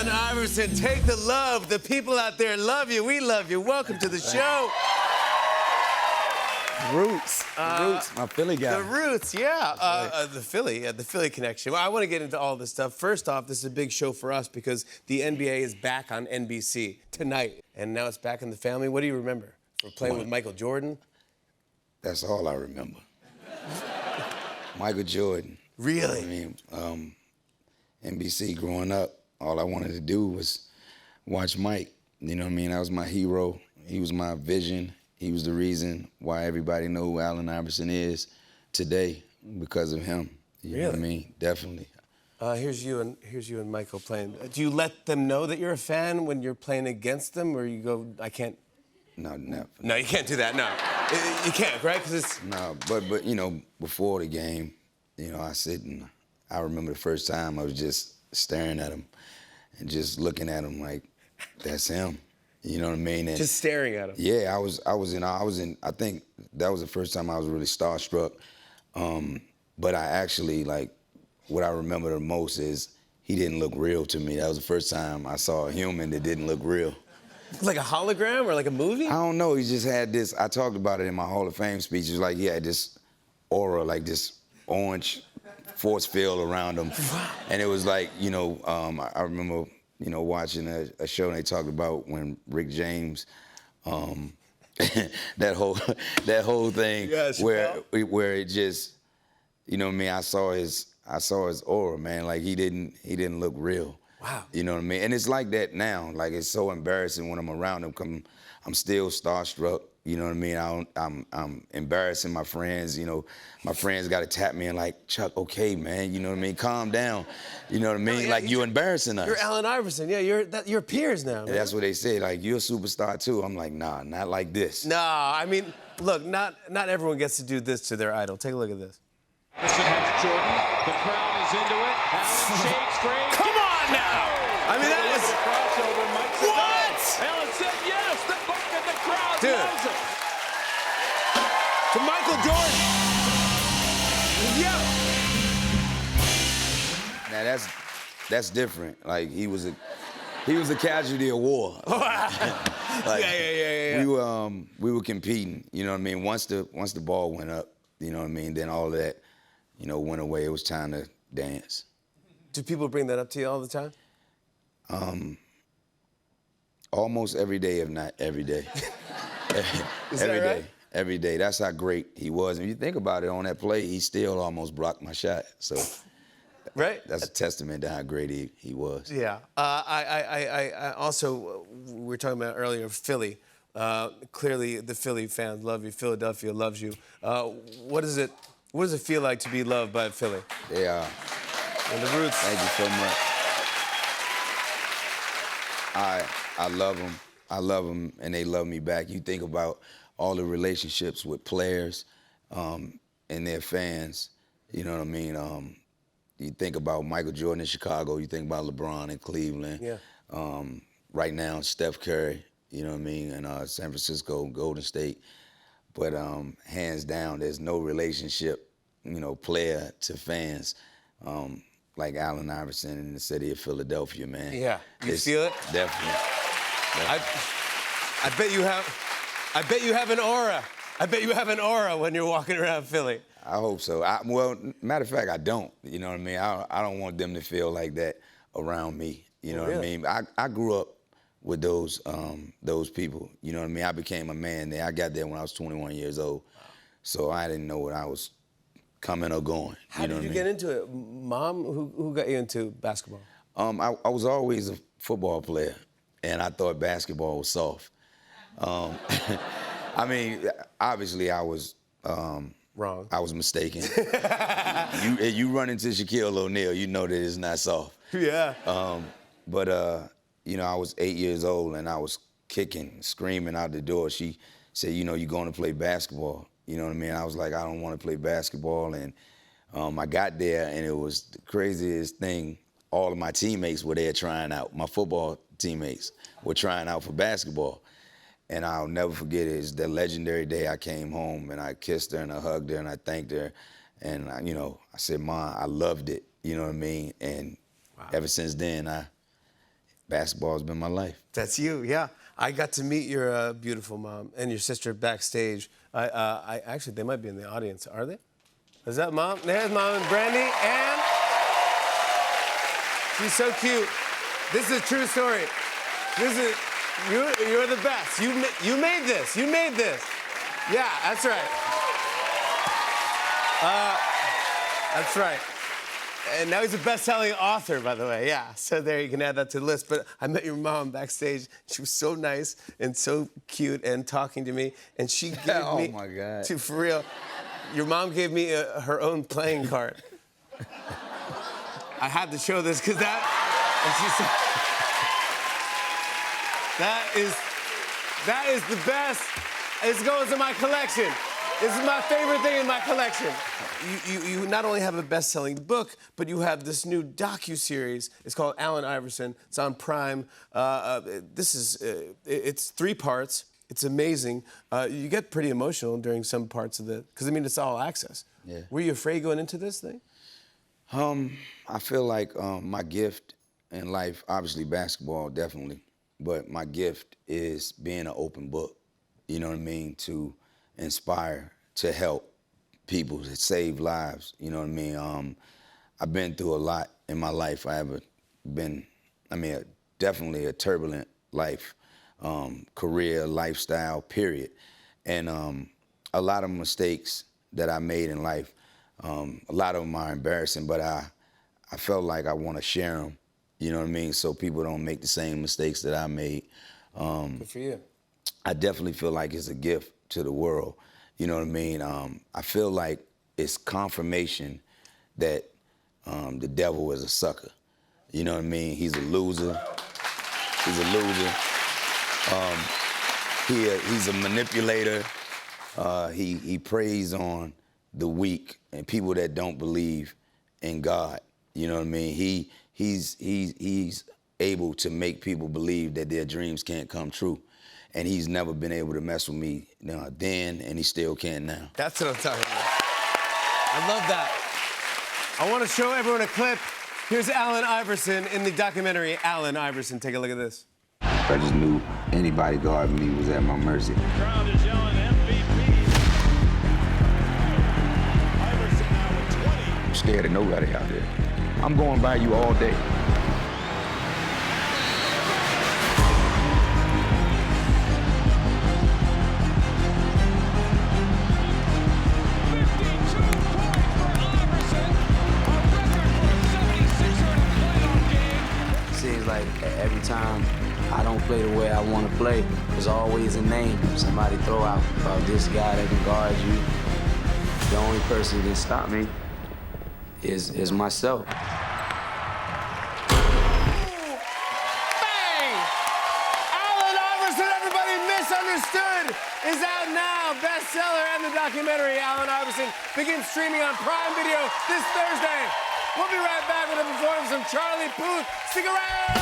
Allen Iverson, take the love. The people out there love you. We love you. Welcome to the show. Roots, my Philly guy. The Roots, yeah. The Philly connection. Well, I want to get into all this stuff. First off, this is a big show for us because the NBA is back on NBC tonight. And now it's back in the family. What do you remember? We're playing with Michael Jordan. That's all I remember. Michael Jordan. Really? I mean, NBC growing up, all I wanted to do was watch Mike. You know what I mean? That was my hero. He was my vision. He was the reason why everybody know who Allen Iverson is today because of him. You know what I mean? Definitely. Here's you and Michael playing. Do you let them know that you're a fan when you're playing against them, or you go, I can't? No, never. No, you can't do that. No, you can't, right? Because it's. No, but you know, before the game, you know, I sit and I remember the first time I was just staring at him and just looking at him like, that's him. You know what I mean? And just staring at him. Yeah, I think that was the first time I was really starstruck. But I actually, like, what I remember the most is he didn't look real to me. That was the first time I saw a human that didn't look real. Like a hologram or like a movie? I don't know, he just had this, I talked about it in my Hall of Fame speech. It was like he had this aura, like this orange force field around him. And it was like, you know, I remember, you know, watching a show and they talked about when Rick James, that whole thing, yes, where it just, you know what I mean, I saw his aura, man. Like he didn't look real. Wow. You know what I mean? And it's like that now. Like it's so embarrassing when I'm around him. I'm still starstruck. You know what I mean? I'm embarrassing my friends. You know, my friends got to tap me and like, Chuck, okay, man. You know what I mean? Calm down. You know what I mean? No, yeah, like you're embarrassing us. You're Allen Iverson. Yeah, you're peers now. And that's what they say. Like you're a superstar too. I'm like, nah, not like this. No, I mean, look, not everyone gets to do this to their idol. Take a look at this. Iverson has Jordan. The crowd is into it. Allen shakes free. Come on now! I mean, that is crossover. Mike said what? No. Allen said yes. The bucket. The crowd Dude. loves it. To Michael Jordan. Yeah. Now that's different. Like he was a casualty of war. Like, yeah. We were competing. You know what I mean? Once the ball went up, you know what I mean. Then all of that, you know, went away. It was time to dance. Do people bring that up to you all the time? Almost every day, if not every day. Every day. Right? Every day. That's how great he was. And if you think about it, on that play, he still almost blocked my shot. So, right? That's a testament to how great he was. Yeah. I also, we were talking about earlier, Philly. Clearly, the Philly fans love you. Philadelphia loves you. What does it feel like to be loved by Philly? They are. And the Roots. Thank you so much. I love them. I love them, and they love me back. You think about all the relationships with players and their fans. You know what I mean? You think about Michael Jordan in Chicago. You think about LeBron in Cleveland. Yeah. Right now, Steph Curry. You know what I mean? In San Francisco, Golden State. But hands down, there's no relationship, you know, player to fans like Allen Iverson in the city of Philadelphia, man. Yeah. You feel it? Definitely. I bet you have an aura. I bet you have an aura when you're walking around Philly. I hope so. Well, matter of fact, I don't. You know what I mean? I don't want them to feel like that around me. You know what I mean? I grew up with those people. You know what I mean? I became a man there. I got there when I was 21 years old. So I didn't know what I was coming or going. How did you get into it? Mom, who got you into basketball? I was always a football player, and I thought basketball was soft. I mean, obviously I was wrong. I was mistaken. you run into Shaquille O'Neal, you know that it's not soft. Yeah. But you know, I was 8 years old and I was kicking, screaming out the door. She said, you know, you're going to play basketball. You know what I mean? I was like, I don't want to play basketball. And I got there and it was the craziest thing. All of my teammates were there trying out. My football teammates were trying out for basketball. And I'll never forget it. It's the legendary day I came home and I kissed her and I hugged her and I thanked her. And, you know, I said, Mom, I loved it. You know what I mean? And ever since then, basketball has been my life. That's you, yeah. I got to meet your beautiful mom and your sister backstage. I actually, they might be in the audience. Are they? Is that mom? There's mom and Brandy, and she's so cute. This is a true story. This is you're the best. You made this. You made this. Yeah, that's right. That's right. And now he's a best-selling author, by the way. Yeah, so there, you can add that to the list. But I met your mom backstage. She was so nice and so cute and talking to me. And she gave me... Oh, my God. For real. Your mom gave me her own playing card. I had to show this because that... And she said... That is the best. It goes in my collection. This is my favorite thing in my collection. You not only have a best-selling book, but you have this new docu-series. It's called Allen Iverson. It's on Prime. It's 3 parts. It's amazing. You get pretty emotional during some parts of it, because, I mean, it's all access. Yeah. Were you afraid going into this thing? I feel like my gift in life, obviously basketball, definitely, but my gift is being an open book, you know what I mean, to inspire, to help people, to save lives, you know what I mean? I've been through a lot in my life. Definitely a turbulent life, career, lifestyle, period. And a lot of mistakes that I made in life, a lot of them are embarrassing, but I felt like I want to share them, you know what I mean, so people don't make the same mistakes that I made. Good for you. I definitely feel like it's a gift to the world, you know what I mean? I feel like it's confirmation that the devil is a sucker, you know what I mean? He's a loser. He's a loser. He's a manipulator. He preys on the weak and people that don't believe in God. You know what I mean? He's able to make people believe that their dreams can't come true. And he's never been able to mess with me then, and he still can now. That's what I'm talking about. I love that. I want to show everyone a clip. Here's Allen Iverson in the documentary Allen Iverson. Take a look at this. I just knew anybody guarding me was at my mercy. The crowd is yelling MVP. Iverson now with 20. I'm scared of nobody out there. I'm going by you all day. Seems like every time I don't play the way I want to play, there's always a name somebody throw out about this guy that can guard you. The only person that can stop me is myself. Bang! Allen Iverson, everybody misunderstood, is out now. Bestseller and the documentary Allen Iverson begins streaming on Prime Video this Thursday. We'll be right back with a performance from Charlie Puth. Stick around!